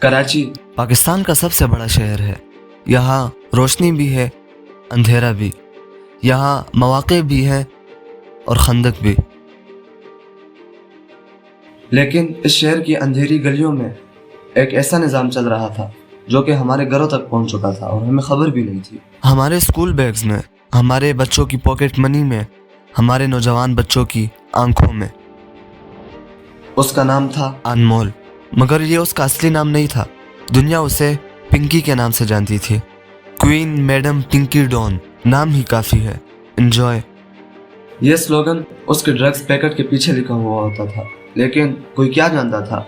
कराची पाकिस्तान का सबसे बड़ा शहर है। यहाँ रोशनी भी है, अंधेरा भी। यहाँ मौक़े भी हैं और खंदक भी। लेकिन इस शहर की अंधेरी गलियों में एक ऐसा निज़ाम चल रहा था जो कि हमारे घरों तक पहुंच चुका था और हमें खबर भी नहीं थी। हमारे स्कूल बैग्स में, हमारे बच्चों की पॉकेट मनी में, हमारे नौजवान बच्चों की आंखों में। उसका नाम था अनमोल, मगर ये उसका असली नाम नहीं था। दुनिया उसे पिंकी के नाम से जानती थी। क्वीन मैडम पिंकी डॉन, नाम ही काफ़ी है। एंजॉय। यह स्लोगन उसके ड्रग्स पैकेट के पीछे लिखा हुआ होता था, लेकिन कोई क्या जानता था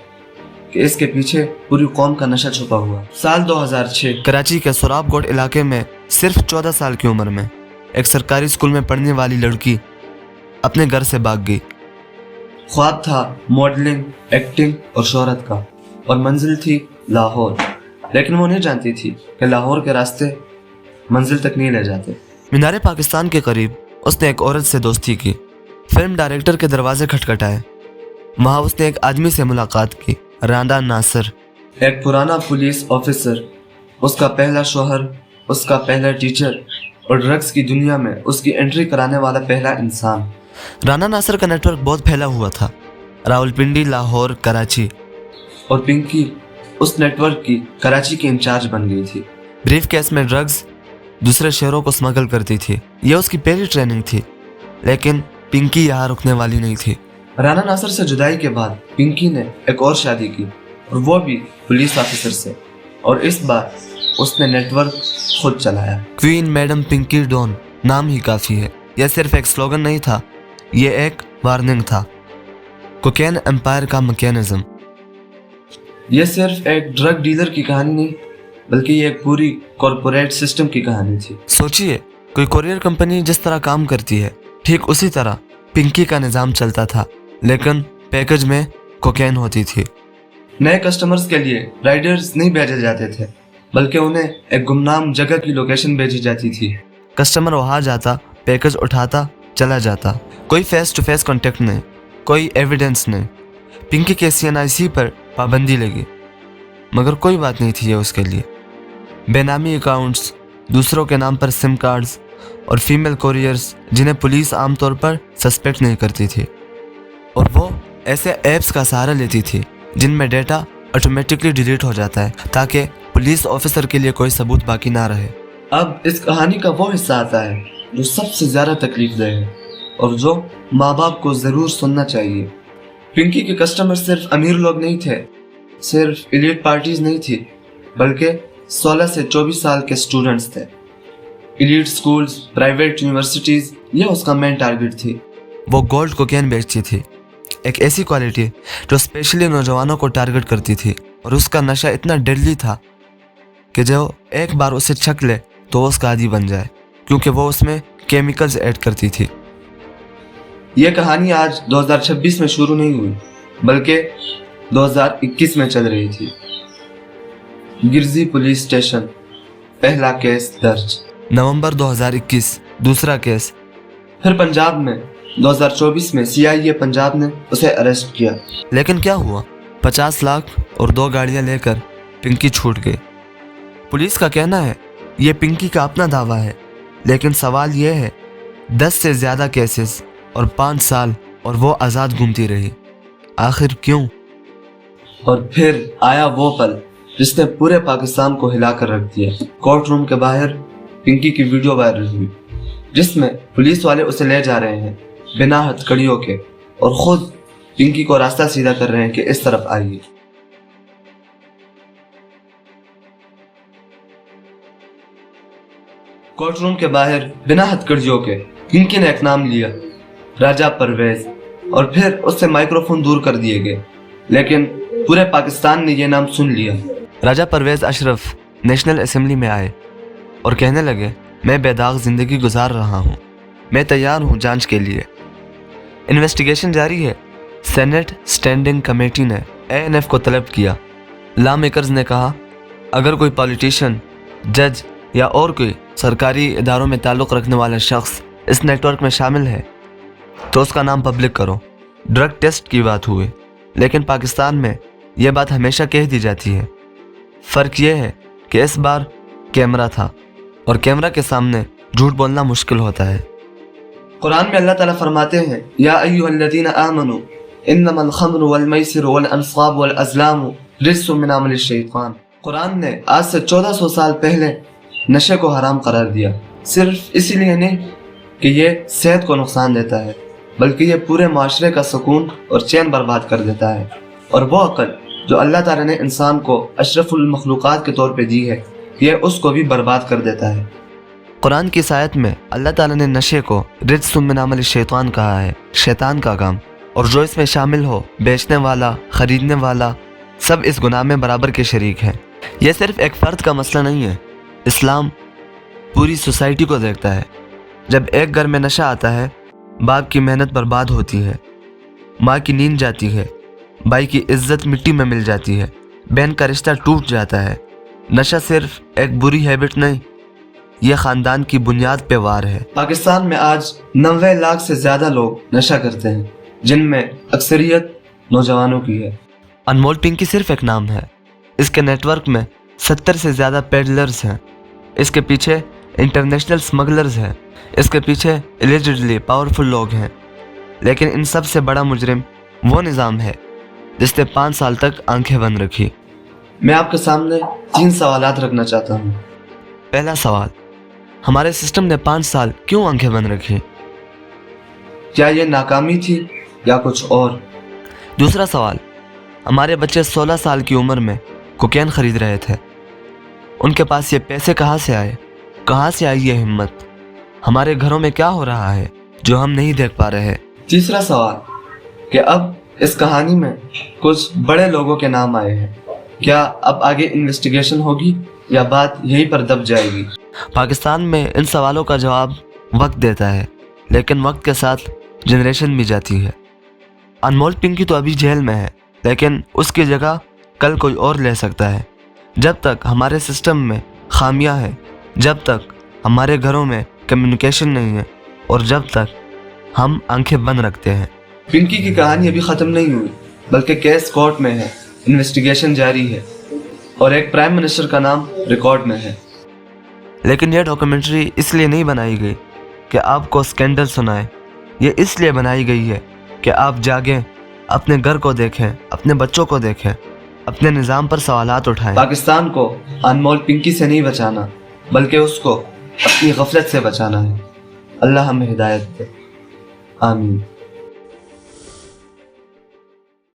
कि इसके पीछे पूरी कौम का नशा छुपा हुआ। साल 2006 कराची के सोराबकोट इलाके में सिर्फ 14 साल की उम्र में एक सरकारी स्कूल में पढ़ने वाली लड़की अपने घर से भाग गई। ख्वाब था मॉडलिंग, एक्टिंग और शोहरत का, और मंजिल थी लाहौर। लेकिन वो नहीं जानती थी कि लाहौर के रास्ते मंजिल तक नहीं ले जाते। मीनारे पाकिस्तान के करीब उसने एक औरत से दोस्ती की। फिल्म डायरेक्टर के दरवाजे खटखटाए। वहाँ उसने एक आदमी से मुलाकात की, राना नासिर। एक पुराना पुलिस ऑफिसर, उसका पहला शौहर, उसका पहला टीचर और ड्रग्स की दुनिया में उसकी एंट्री कराने वाला पहला इंसान। राना नासिर का नेटवर्क बहुत फैला हुआ था, रावलपिंडी, लाहौर, कराची। और पिंकी उस नेटवर्क की कराची की इंचार्ज बन गई थी। ब्रीफ केस में ड्रग्स दूसरे शहरों को स्मगल करती थी। यह उसकी पहली ट्रेनिंग थी, लेकिन पिंकी यहाँ रुकने वाली नहीं थी। राना नासिर से जुदाई के बाद पिंकी ने एक और शादी की, और वो भी पुलिस ऑफिसर से, और इस बार उसने नेटवर्क खुद चलाया। क्वीन मैडम पिंकी डॉन, नाम ही काफ़ी है। यह सिर्फ एक स्लोगन नहीं था, यह एक वार्निंग था। कोकेन एम्पायर का मैकेनिज्म। यह सिर्फ एक ड्रग डीलर की कहानी नहीं, बल्कि ये एक पूरी कॉरपोरेट सिस्टम की कहानी थी। सोचिए, कोई कोरियर कंपनी जिस तरह काम करती है, ठीक उसी तरह पिंकी का निज़ाम चलता था, लेकिन पैकेज में कोकेन होती थी। नए कस्टमर्स के लिए राइडर्स नहीं भेजे जाते थे, बल्कि उन्हें एक गुमनाम जगह की लोकेशन भेजी जाती थी। कस्टमर वहाँ जाता, पैकेज उठाता, चला जाता। कोई फेस टू फेस कॉन्टेक्ट नहीं, कोई एविडेंस नहीं। पिंकी के CNIC पर पाबंदी लगी, मगर कोई बात नहीं थी ये उसके लिए। बेनामी अकाउंट्स, दूसरों के नाम पर सिम कार्ड्स और फीमेल कोरियर्स जिन्हें पुलिस आमतौर पर सस्पेक्ट नहीं करती थी। और वो ऐसे ऐप्स का सहारा लेती थी जिनमें डेटा ऑटोमेटिकली डिलीट हो जाता है, ताकि पुलिस ऑफिसर के लिए कोई सबूत बाकी ना रहे। अब इस कहानी का वो हिस्सा आता है जो सबसे ज़्यादा तकलीफदेह है और जो माँ बाप को ज़रूर सुनना चाहिए। पिंकी के कस्टमर सिर्फ अमीर लोग नहीं थे, सिर्फ एलीट पार्टीज नहीं थी, बल्कि 16 से 24 साल के स्टूडेंट्स थे। एलीट स्कूल्स, प्राइवेट यूनिवर्सिटीज़, ये उसका मेन टारगेट थी। वो गोल्ड कोकेन बेचती थी, एक ऐसी क्वालिटी जो स्पेशली नौजवानों को टारगेट करती थी। और उसका नशा इतना डेडली था कि जो एक बार उसे छक ले तो उसका आदी बन जाए, क्योंकि वो उसमें केमिकल्स ऐड करती थी। ये कहानी आज 2026 में शुरू नहीं हुई, बल्कि 2021 में चल रही थी। गिरजी पुलिस स्टेशन, पहला केस दर्ज। नवंबर 2021, दूसरा केस। फिर पंजाब में 2024 में CIA पंजाब ने उसे अरेस्ट किया। लेकिन क्या हुआ? 50 लाख और 2 गाड़ियां लेकर पिंकी छूट गई। पुलिस का कहना है ये पिंकी का अपना दावा है, लेकिन सवाल यह है 10 से ज़्यादा केसेस और 5 साल और वो आज़ाद घूमती रही, आखिर क्यों? और फिर आया वो पल जिसने पूरे पाकिस्तान को हिलाकर रख दिया। कोर्ट रूम के बाहर पिंकी की वीडियो वायरल हुई, जिसमें पुलिस वाले उसे ले जा रहे हैं बिना हथकड़ियों के, और खुद पिंकी को रास्ता सीधा कर रहे हैं कि इस तरफ आइए। कोर्ट रूम के बाहर बिना हथकड़ियों के पिंकी ने एक नाम लिया, राजा परवेज, और फिर उससे माइक्रोफोन दूर कर दिए गए। लेकिन पूरे पाकिस्तान ने यह नाम सुन लिया। राजा परवेज अशरफ नेशनल असेंबली में आए और कहने लगे, मैं बेदाग ज़िंदगी गुजार रहा हूँ, मैं तैयार हूँ जांच के लिए। इन्वेस्टिगेशन जारी है। सेनेट स्टैंडिंग कमेटी ने ANF को तलब किया। लॉ मेकर्स ने कहा, अगर कोई पॉलिटिशियन, जज या और कोई सरकारी इदारों में ताल्लुक़ रखने वाला शख्स इस नेटवर्क में शामिल है तो उसका नाम पब्लिक करो। ड्रग टेस्ट की बात हुई, लेकिन पाकिस्तान में यह बात हमेशा कह दी जाती है फ़र्क ये है कि इस बार कैमरा था और कैमरा के सामने झूठ बोलना मुश्किल होता है। कुरान में अल्लाह ताला फरमाते हैं, या अय्युहल्लज़ीना आमनू इन्नमल खम्रु वल मैसिरु वल अंसाब वल अज़लामु रिज्सुम मिन अमलि शैतान। कुरान ने आज से 1400 साल पहले नशे को हराम करार दिया, सिर्फ इसीलिए नहीं कि ये सेहत को नुकसान देता है, बल्कि ये पूरे माशरे का सुकून और चैन बर्बाद कर देता है। और वो अकल जो अल्लाह ताला ने इंसान को अशरफुल मखलूक़ात के तौर पे दी है, ये उसको भी बर्बाद कर देता है। कुरान की इस आयत में अल्लाह ताला ने नशे को रिज्सुम मिन अमलि शैतान कहा है, शैतान का काम, और जो इसमें शामिल हो, बेचने वाला, खरीदने वाला, सब इस गुनाह में बराबर के शरीक हैं। यह सिर्फ एक फ़र्द का मसला नहीं है, इस्लाम पूरी सोसाइटी को देखता है। जब एक घर में नशा आता है, बाप की मेहनत बर्बाद होती है, माँ की नींद जाती है, भाई की इज्जत मिट्टी में मिल जाती है, बहन का रिश्ता टूट जाता है। नशा सिर्फ एक बुरी हैबिट नहीं, यह ख़ानदान की बुनियाद पे वार है। पाकिस्तान में आज 90 लाख से ज़्यादा लोग नशा करते हैं, जिनमें अक्सरियत नौजवानों की है। अनमोल पिंकी सिर्फ एक नाम है, इसके नेटवर्क में 70 से ज़्यादा पेडलर्स हैं, इसके पीछे इंटरनेशनल स्मगलर्स हैं, इसके पीछे एलिजिडली पावरफुल लोग हैं। लेकिन इन सब से बड़ा मुजरिम वो निज़ाम है जिसने 5 साल तक आंखें बंद रखी। मैं आपके सामने 3 सवालात रखना चाहता हूँ। पहला सवाल, हमारे सिस्टम ने 5 साल क्यों आंखें बंद रखी? क्या ये नाकामी थी या कुछ और? दूसरा सवाल, हमारे बच्चे 16 साल की उम्र में कोकेन खरीद रहे थे, उनके पास ये पैसे कहाँ से आए? कहाँ से आई ये हिम्मत? हमारे घरों में क्या हो रहा है जो हम नहीं देख पा रहे? तीसरा सवाल, कि अब इस कहानी में कुछ बड़े लोगों के नाम आए हैं, क्या अब आगे इन्वेस्टिगेशन होगी या बात यहीं पर दब जाएगी? पाकिस्तान में इन सवालों का जवाब वक्त देता है, लेकिन वक्त के साथ जनरेशन भी जाती है। अनमोल पिंकी तो अभी जेल में है, लेकिन उसकी जगह कल कोई और ले सकता है। जब तक हमारे सिस्टम में खामियां हैं, जब तक हमारे घरों में कम्युनिकेशन नहीं है, और जब तक हम आंखें बंद रखते हैं। पिंकी की कहानी अभी ख़त्म नहीं हुई, बल्कि केस कोर्ट में है, इन्वेस्टिगेशन जारी है, और एक प्राइम मिनिस्टर का नाम रिकॉर्ड में है। लेकिन यह डॉक्यूमेंट्री इसलिए नहीं बनाई गई कि आपको स्कैंडल सुनाए, ये इसलिए बनाई गई है कि आप जागें, अपने घर को देखें, अपने बच्चों को देखें, अपने निज़ाम पर सवालात उठाएं। पाकिस्तान को अनमोल पिंकी से नहीं बचाना, बल्कि उसको अपनी गफलत से बचाना है। अल्लाह हमें हिदायत दे। आमीन।